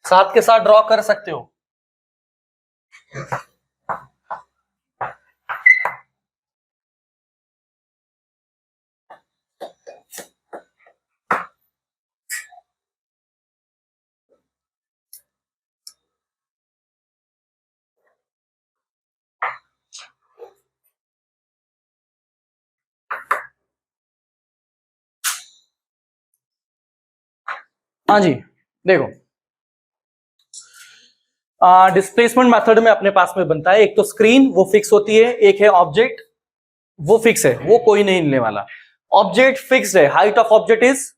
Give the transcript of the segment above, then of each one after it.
साथ के साथ ड्रॉ कर सकते हो। हाँ जी, देखो डिस्प्लेसमेंट मेथड में अपने पास में बनता है, एक तो स्क्रीन वो फिक्स होती है, एक है ऑब्जेक्ट वो फिक्स है, वो कोई नहीं हिलने वाला। ऑब्जेक्ट फिक्स्ड है, height of object is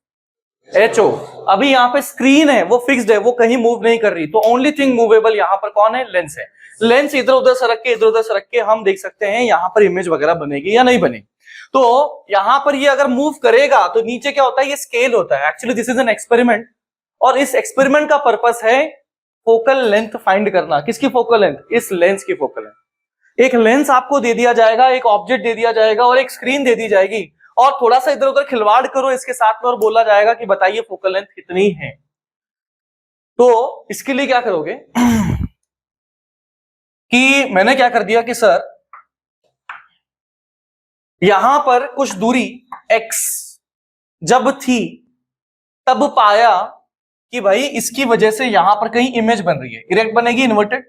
HO। अभी यहाँ पे स्क्रीन है वो फिक्स्ड है, वो कहीं मूव नहीं कर रही, तो ओनली थिंग मूवेबल यहाँ पर कौन है? लेंस है। लेंस इधर उधर सरक के हम देख सकते हैं यहाँ पर इमेज वगैरह बनेगी या नहीं बनेगी। तो यहाँ पर ये अगर मूव करेगा तो नीचे क्या होता है? ये स्केल होता है। Actually this is an experiment, और इस एक्सपेरिमेंट का पर्पस है फोकल लेंथ फाइंड करना। किसकी फोकल लेंथ? इस लेंस की फोकल लेंथ। एक लेंस आपको दे दिया जाएगा, एक ऑब्जेक्ट दे दिया जाएगा और एक स्क्रीन दे दी जाएगी, और थोड़ा सा इधर उधर खिलवाड़ करो इसके साथ में और बोला जाएगा कि बताइए फोकल लेंथ कितनी है। तो इसके लिए क्या करोगे कि मैंने क्या कर दिया कि सर यहां पर कुछ दूरी x जब थी तब पाया कि भाई इसकी वजह से यहां पर कहीं इमेज बन रही है। इरेक्ट बनेगी, इन्वर्टेड?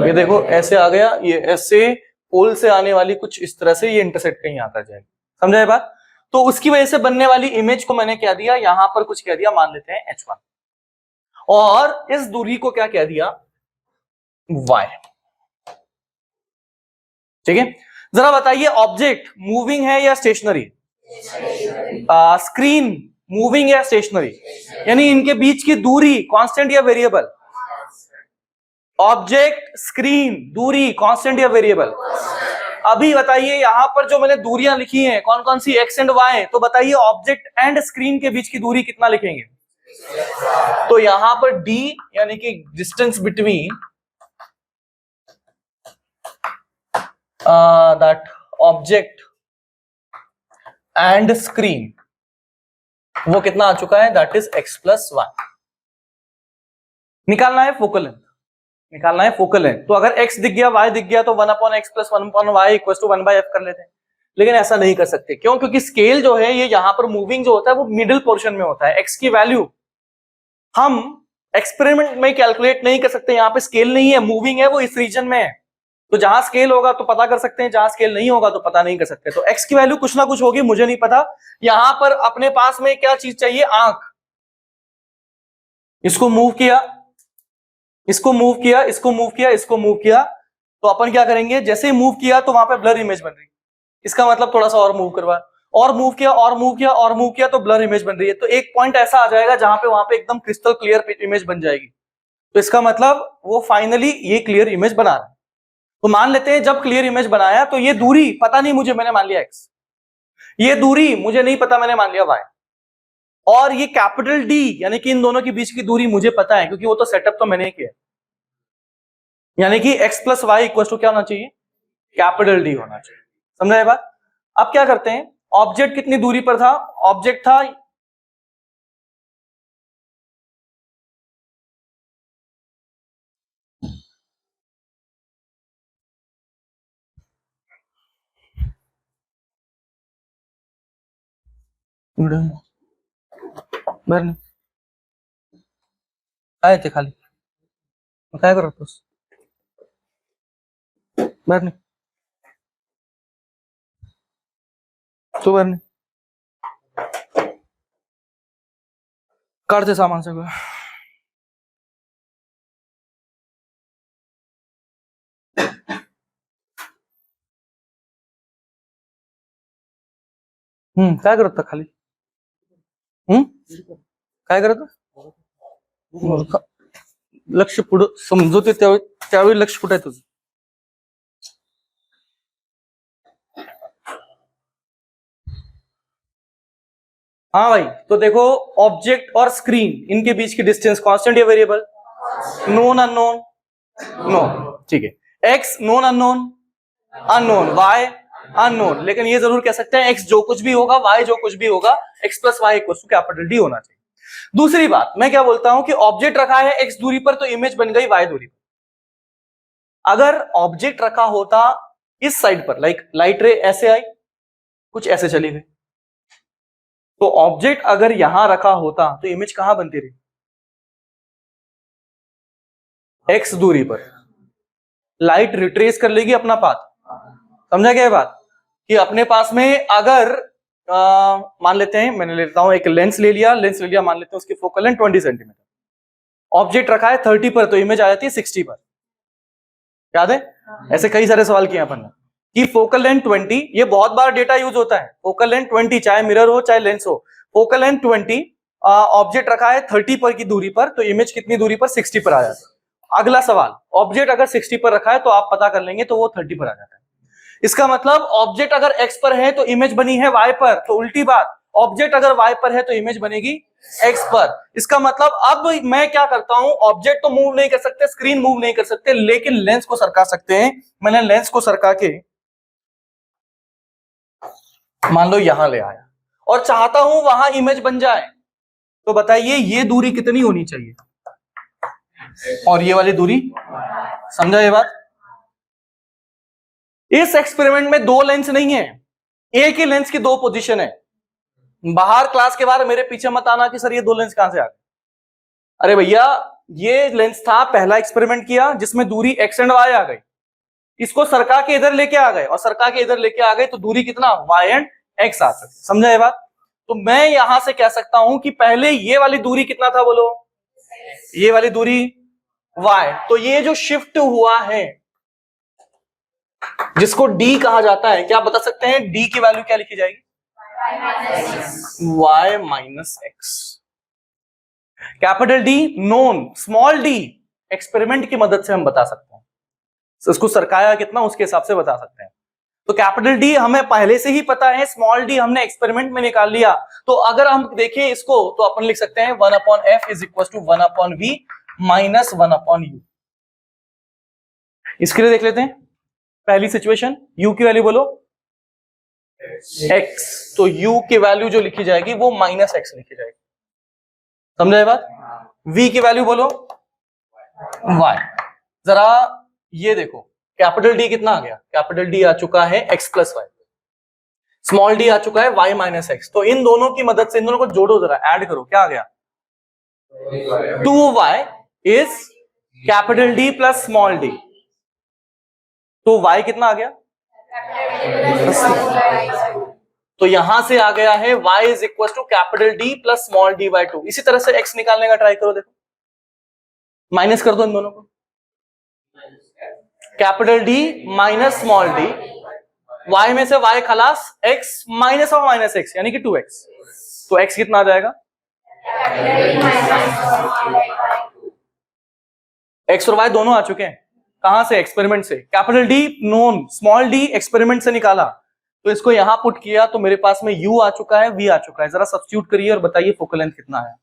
ये देखो ऐसे आ गया, ये ऐसे पोल से आने वाली कुछ इस तरह से ये इंटरसेक्ट कहीं आता जाएगा। समझा ये बात? तो उसकी वजह से बनने वाली इमेज को मैंने क्या दिया, यहां पर कुछ कह दिया, मान लेते हैं H1, और इस दूरी को क्या कह दिया? Y। ठीक है, जरा बताइए ऑब्जेक्ट मूविंग है या स्टेशनरी? स्क्रीन मूविंग या स्टेशनरी? यानी इनके बीच की दूरी कांस्टेंट या वेरिएबल? ऑब्जेक्ट स्क्रीन दूरी कांस्टेंट या वेरिएबल? अभी बताइए यहां पर जो मैंने दूरियां लिखी हैं कौन कौन सी? X and Y. तो बताइए ऑब्जेक्ट एंड स्क्रीन के बीच की दूरी कितना लिखेंगे? तो यहां पर d यानी कि distance between that object and screen वो कितना आ चुका है? That is x plus y. निकालना है फोकल लेंथ, निकालना है फोकल लेंथ। तो अगर x दिख गया, y दिख गया, तो 1/x plus 1/y equal to 1/f कर लेते हैं। लेकिन ऐसा नहीं कर सकते, क्यों? क्योंकि स्केल जो है ये यहां पर मूविंग जो होता है वो मिडिल पोर्शन में होता है। x की वैल्यू हम एक्सपेरिमेंट में कैलकुलेट नहीं कर सकते, यहां पे स्केल नहीं है, मूविंग है वो इस रीजन में है। तो जहां स्केल होगा तो पता कर सकते हैं, जहां स्केल नहीं होगा तो पता नहीं कर सकते। तो x की वैल्यू कुछ ना कुछ होगी, मुझे नहीं पता। यहां पर अपने पास में क्या चीज चाहिए? आंख। इसको मूव किया, इसको मूव किया, इसको मूव किया, इसको मूव किया, तो अपन क्या करेंगे? जैसे ही मूव किया तो वहां पे ब्लर इमेज बन रही है। इसका मतलब थोड़ा सा और मूव करवा, और मूव किया, और मूव किया, और मूव किया, तो ब्लर इमेज बन रही है। तो एक पॉइंट ऐसा आ जाएगा जहां पे वहां पे एकदम क्रिस्टल क्लियर इमेज बन जाएगी। तो इसका मतलब वो फाइनली ये क्लियर इमेज बना रहा है। तो मान लेते हैं जब क्लियर इमेज बनाया तो ये दूरी पता नहीं मुझे, मैंने मान लिया x। ये दूरी मुझे नहीं पता, मैंने मान लिया y। और ये कैपिटल D यानी कि इन दोनों के बीच की दूरी मुझे पता है, क्योंकि वो तो सेटअप तो मैंने किया। यानी कि x plus y equal to क्या होना चाहिए? कैपिटल D होना चाहिए। समझा ये बात? अब क्या करते हैं, ऑब्जेक्ट कितनी दूरी पर था? ऑब्जेक्ट था आए थे खाली, काय करत होस? बाहेर नाही, तू बाहेर नाही, काढते सामान सगळं। काय करत होता खाली? काय करत होता? लक्ष पुढं समजवते त्यावेळी लक्ष कुठे आहे तुझं? हाँ भाई, तो देखो ऑब्जेक्ट और स्क्रीन इनके बीच की डिस्टेंस कांस्टेंट या वेरिएबल? Known unknown? नो। ठीक है, x known unknown? Unknown. Y unknown. लेकिन ये जरूर कह सकते हैं एक्स जो कुछ भी होगा, वाई जो कुछ भी होगा, x plus y equal to capital D होना चाहिए। दूसरी बात मैं क्या बोलता हूं कि ऑब्जेक्ट रखा है x दूरी पर तो इमेज बन गई y दूरी पर। अगर ऑब्जेक्ट रखा होता इस साइड पर, लाइक लाइट रे ऐसे आई, कुछ ऐसे चली गई, तो ऑब्जेक्ट अगर यहां रखा होता तो इमेज कहां बनती रही? x दूरी पर। लाइट रिट्रेस कर लेगी अपना पाथ। समझा क्या ये बात? कि अपने पास में अगर मान लेते हैं, मैंने लेता हूं एक लेंस ले लिया, मान लेते हैं उसकी फोकल लेंथ 20 सेंटीमीटर, ऑब्जेक्ट रखा है 30 पर तो इमेज आ जाती है 60 पर। याद है? ऐसे कई सारे सवाल किए अपन ने कि फोकल लेंथ 20, ये बहुत बार डेटा यूज होता है, फोकल लेंथ 20 चाहे मिरर हो चाहे लेंस हो, फोकल लेंथ 20, ऑब्जेक्ट रखा है 30 पर की दूरी पर तो इमेज कितनी दूरी पर? 60 पर आ जाती है। अगला सवाल, ऑब्जेक्ट अगर 60 पर रखा है तो आप पता कर लेंगे तो वो 30 पर आ जाता है। इसका मतलब ऑब्जेक्ट अगर x पर है तो इमेज बनी है y पर, तो उल्टी बात, ऑब्जेक्ट अगर y पर है तो इमेज बनेगी x पर। इसका मतलब अब मैं क्या करता हूं, ऑब्जेक्ट तो मूव नहीं कर सकते, स्क्रीन मूव नहीं कर सकते, लेकिन लेंस को सरका सकते हैं। मैंने लेंस को सरका के मान लो यहां ले आया और चाहता हूं वहां इमेज बन जाए, तो बताइए ये दूरी कितनी होनी चाहिए? और ये वाली दूरी, समझा ये बात? इस एक्सपेरिमेंट में दो लेंस नहीं है, एक ही लेंस की दो पोजीशन है। बाहर क्लास के बाहर मेरे पीछे मत आना कि सर ये दो लेंस कहां से आ गए। अरे भैया ये लेंस था, पहला एक्सपेरिमेंट किया जिसमें दूरी x एंड y आ गई, इसको सरका के इधर लेके आ गए और सरका के इधर लेके आ गए तो दूरी कितना? y एंड x आ सकती। समझा ये बात? तो मैं यहां से कह सकता हूं कि पहले ये वाली दूरी कितना था बोलो? ये वाली दूरी y, तो ये जो शिफ्ट हुआ है जिसको d कहा जाता है, क्या बता सकते हैं d की वैल्यू क्या लिखी जाएगी? y minus x। Capital D known, small d experiment की मदद से हम बता सकते हैं, इसको सरकाया कितना उसके हिसाब से बता सकते हैं। तो कैपिटल D हमें पहले से ही पता है, स्मॉल d हमने एक्सपेरिमेंट में निकाल लिया। तो अगर हम देखें इसको तो अपन लिख सकते हैं 1/f is equal to 1/v minus 1/u। इसके लिए देख लेते हैं पहली सिचुएशन, u की वैल्यू बोलो x, तो u की वैल्यू जो लिखी जाएगी वो माइनस x लिखी जाएगी। समझा ये बात? v की वैल्यू बोलो y। जरा ये देखो कैपिटल D कितना आ गया? कैपिटल D आ चुका है x plus y, small d आ चुका है y माइनस x। तो इन दोनों की मदद से इन दोनों को जोड़ो, जरा ऐड करो, क्या आ गया? 2y is capital D plus small d, तो y कितना आ गया? तो यहां से आ गया है y is equal to capital D plus small d by 2। इसी तरह से x निकालने का ट्राई करो, देखो माइनस कर दो इन दोनों को, capital D minus small d, y में से y खलास, x minus of minus x यानी कि 2x, तो x कितना आ जाएगा? x और y दोनों आ चुके हैं, कहां से? एक्सपेरिमेंट से। Capital D known, small d experiment से निकाला, तो इसको यहां पुट किया तो मेरे पास में u आ चुका है, v आ चुका है। जरा सब्स्टिट्यूट करिए और बताइए फोकल लेंथ कितना है?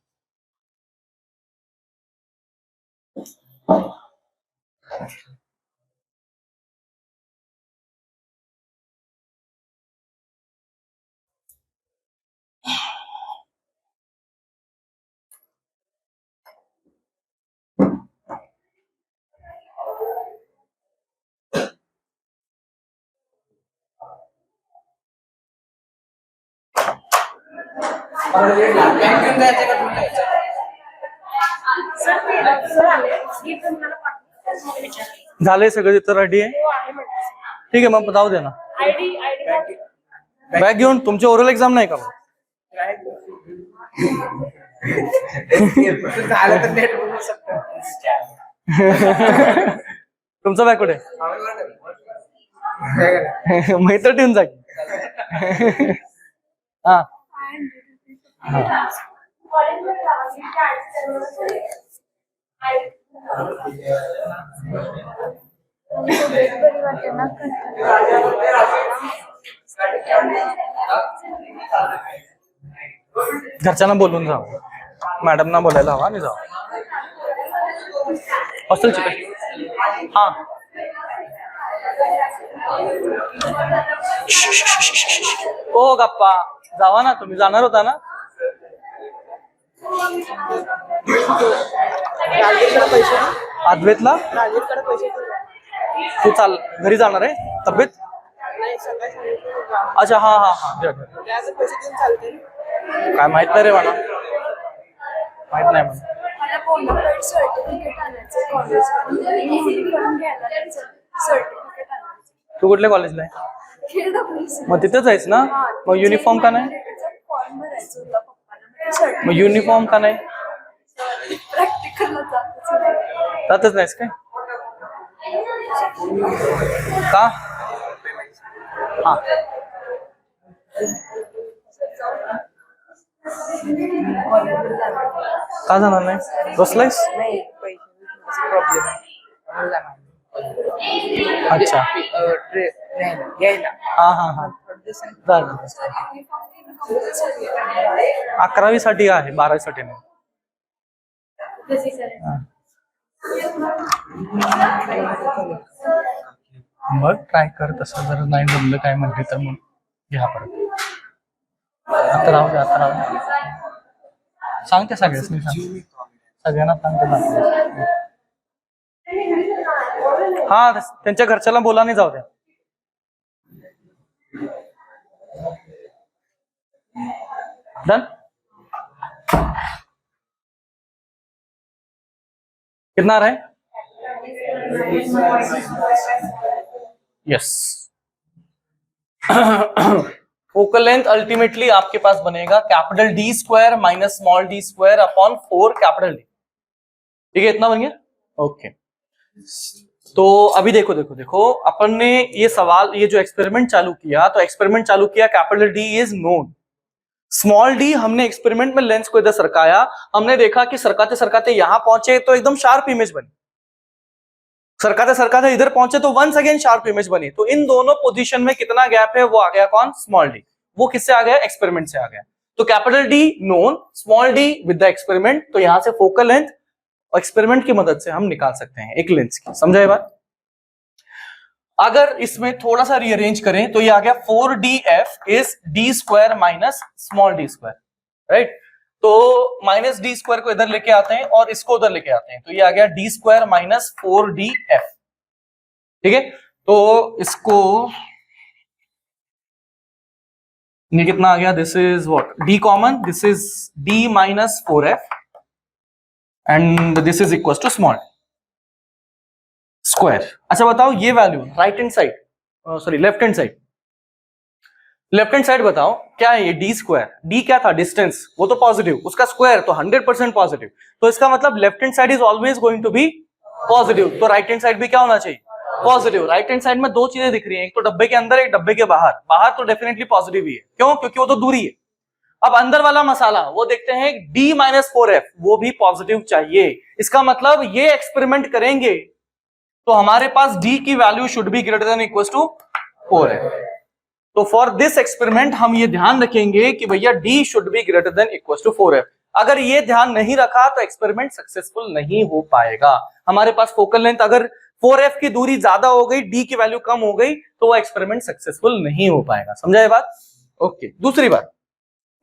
झाले सगळे तर रेडी आहे, ठीक आहे मग बताऊ देना। बॅग घेऊन तुमचे ओरल एग्जाम नाही का? तुमचा बॅग कुठे? मी तर ठेवून जा की। हा घरच्यांना बोलून जाऊ, मॅडमना बोलायला हवा आणि जाऊ हॉस्टेलची। हा ओ गप्पा, जावा ना, तुम्ही जाणार होता ना? राजेशकडे पैसे अद्वैतला राजेशकडे पैसे तू चाल घरी जाणार आहे तब्येत नाही सकाळी सांगितलं अच्छा हा हा हा द्या, द्या. त्याचे पैसे देऊन चालते काय माहित नाही रे मला माहित नाही मला मला बोनफाईड सर्टिफिकेट आणायचं कॉलेजमध्ये करून घ्यायला सर्टिफिकेट आणायचं तू कुठल्या कॉलेजला आहे KWC. मग तिथेच आहेस ना मग युनिफॉर्म का नाही फॉर्म भरायचं होता पप्पाला मग युनिफॉर्म का नाही प्रॅक्टिकलला जातच नाही. जातच नाहीस काय का हा का जाणार नाही बसलायस नाही पैसे प्रॉब्लेम आहे अच्छा घ्यायला हा हा हा चालेल 11वी साठी आहे 12वी साठी नाही हा. बघ ट्राय कर तसं जर नाही जमलं काय म्हणते तर मग घ्या परत आता राहू दे आता राहू दे सांगते सगळ्यांनी सांग सगळ्यांना सांगते बाकी. हा त्यांच्या घरच्याला बोला नाही जाऊ द्या डन कितना आ रहा है यस फोकल लेंथ अल्टीमेटली आपके पास बनेगा capital D square minus small D square upon 4 capital D ठीक है इतना बन गया ओके तो अभी देखो देखो देखो अपन ने ये सवाल ये जो एक्सपेरिमेंट चालू किया तो एक्सपेरिमेंट चालू किया capital D is known small D हमने एक्सपेरिमेंट में लेंस को इधर सरकाया हमने देखा कि सरकाते सरकाते यहां पहुंचे तो एकदम शार्प इमेज बनी सरकाते सरकाते इधर पहुंचे तो वंस अगेन शार्प इमेज बनी तो इन दोनों पोजीशन में कितना गैप है वो आ गया कौन स्मॉल डी वो किससे आ गया एक्सपेरिमेंट से आ गया तो capital D known small D with the experiment तो यहां से फोकल लेंथ एक्सपेरिमेंट की मदद से हम निकाल सकते हैं एक लेंस की समझा ये बात अगर इसमें थोड़ा सा रीअरेंज करें तो ये आ गया 4df is D square minus small D square right तो माइनस डी स्क्वायर को इधर लेके आते हैं और इसको उधर लेके आते हैं तो ये आ गया डी स्क्वायर माइनस 4df ठीक है तो इसको ये कितना आ गया this is what the common this is D minus 4f and this is equal to small square अच्छा बताओ ये value right hand side sorry left hand side बताओ क्या है ये डी स्क्वायर डी क्या था डिस्टेंस वो तो पॉजिटिव उसका स्क्वायर तो 100% पॉजिटिव तो इसका मतलब left hand side is always going to be positive तो राइट हैंड साइड भी क्या होना चाहिए पॉजिटिव राइट हैंड साइड में दो चीजें दिख रही हैं एक तो डब्बे के अंदर एक डब्बे के बाहर बाहर तो डेफिनेटली पॉजिटिव ही है क्यों क्योंकि वो तो दूरी है अब अंदर वाला मसाला वो देखते हैं डी माइनस 4f वो भी पॉजिटिव चाहिए इसका मतलब ये एक्सपेरिमेंट करेंगे तो हमारे पास d की value should be greater than equal to 4f तो फॉर दिस एक्सपेरिमेंट हम ये ध्यान रखेंगे कि भैया d should be greater than equal to 4f अगर ये ध्यान नहीं रखा तो एक्सपेरिमेंट सक्सेसफुल नहीं हो पाएगा हमारे पास फोकल लेंथ अगर 4f की दूरी ज्यादा हो गई d की वैल्यू कम हो गई तो वो एक्सपेरिमेंट सक्सेसफुल नहीं हो पाएगा समझा ये बात ओके दूसरी बात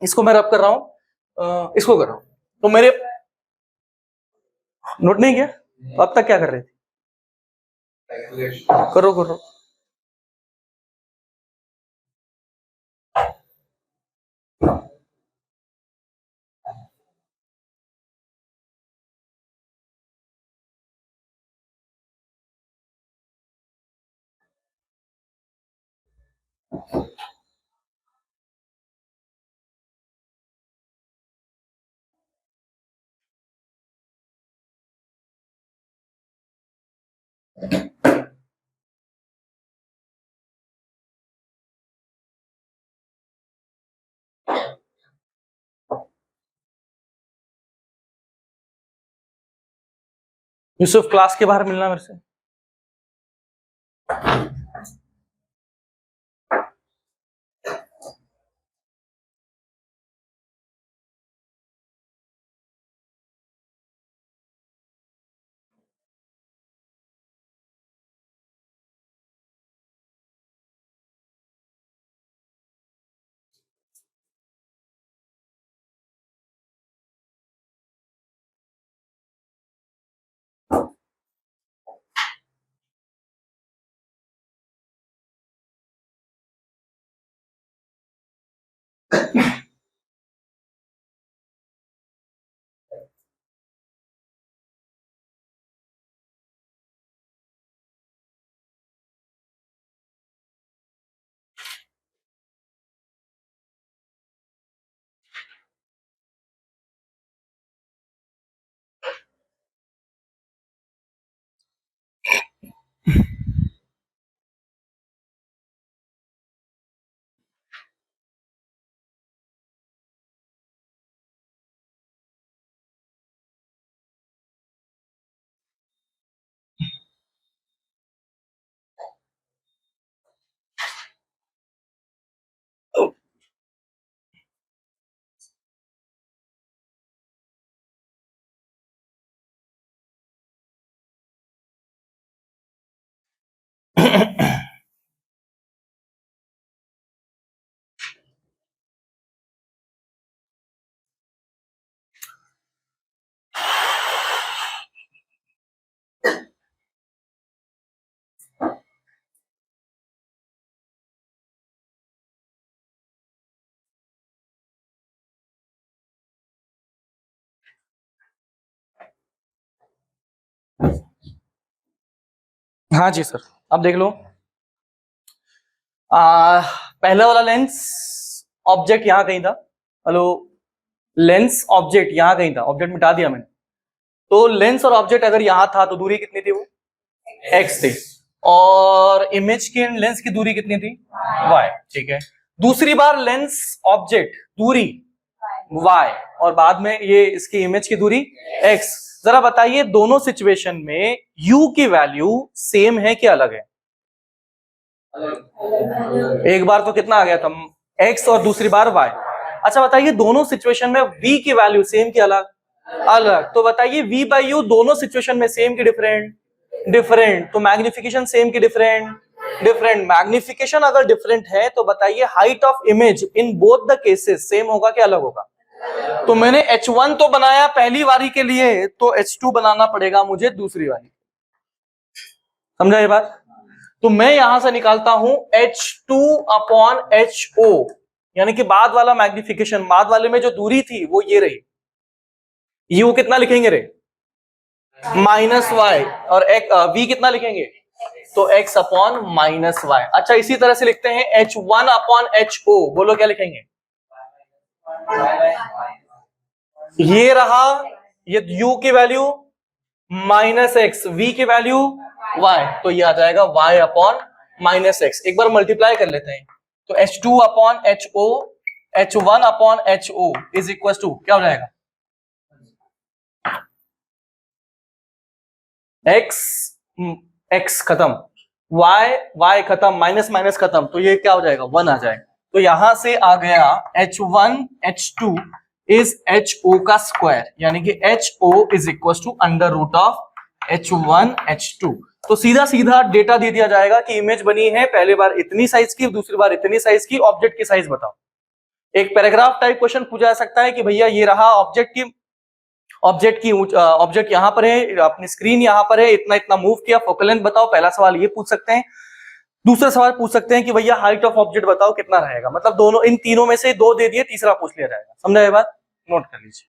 इसको मैं रब कर रहा हूं इसको कर रहा हूं तो मेरे नोट नहीं किया तो अब तक क्या कर रहे थे करो करो यूसुफ क्लास के बाहर मिलना मेरे से हाँ जी सर, अब देख लो। पहला वाला लेंस ऑब्जेक्ट यहां कहीं था। हेलो, लेंस ऑब्जेक्ट यहां कहीं था, ऑब्जेक्ट मिटा दिया मैंने। तो लेंस और ऑब्जेक्ट अगर यहां था तो दूरी कितनी थी? वो x थी। और इमेज की एंड लेंस की दूरी कितनी थी? y। ठीक है, दूसरी बार लेंस ऑब्जेक्ट दूरी y और बाद में ये इसकी इमेज की दूरी x। जरा बताइए दोनों सिचुएशन में u की वैल्यू सेम है कि अलग है? एक बार तो कितना आ गया था x और दूसरी बार y। अच्छा बताइए दोनों सिचुएशन में v की वैल्यू सेम कि अलग? अलग। तो बताइए v बाई यू दोनों सिचुएशन में सेम कि डिफरेंट? डिफरेंट। तो मैग्निफिकेशन सेम कि डिफरेंट? डिफरेंट। मैग्निफिकेशन अगर डिफरेंट है तो बताइए height of image in both the cases same होगा कि अलग होगा? तो मैंने H1 तो बनाया पहली बारी के लिए, तो H2 बनाना पड़ेगा मुझे दूसरी बारी। समझा ये बात? तो मैं यहां से निकालता हूं H2 अपॉन HO, यानी कि बाद वाला मैग्निफिकेशन, बाद वाले में जो दूरी थी वो ये रही। ये वो कितना लिखेंगे रे? Minus Y. और v कितना लिखेंगे? तो x अपॉन माइनस वाई। अच्छा इसी तरह से लिखते हैं H1 अपॉन HO, बोलो क्या लिखेंगे? ये रहा, ये u की वैल्यू माइनस एक्स, v की वैल्यू y, तो ये आ जाएगा y अपॉन माइनस एक्स। एक बार मल्टीप्लाई कर लेते हैं। तो H2 upon HO, H1 upon HO is equal to क्या हो जाएगा? x खत्म, y खत्म, माइनस माइनस खत्म, तो ये क्या हो जाएगा? 1 आ जाएगा। तो यहां से आ गया H1 H2 इज HO का स्क्वायर, यानी कि HO is equal to under root of H1 H2। तो सीधा सीधा डेटा दे दिया जाएगा कि इमेज बनी है पहली बार इतनी साइज की, दूसरी बार इतनी साइज की, ऑब्जेक्ट की साइज बताओ। एक पैराग्राफ टाइप क्वेश्चन पूछा जा सकता है कि भैया ये रहा ऑब्जेक्ट यहां पर है, अपनी स्क्रीन यहां पर है, इतना इतना मूव किया, फोकल लेंथ बताओ। पहला सवाल ये पूछ सकते हैं। दूसरा सवाल पूछ सकते हैं कि भैया हाइट ऑफ ऑब्जेक्ट बताओ कितना रहेगा। मतलब दोनों, इन तीनों में से दो दे दिए, तीसरा पूछ लिया जाएगा। समझा ये बात? नोट कर लीजिए।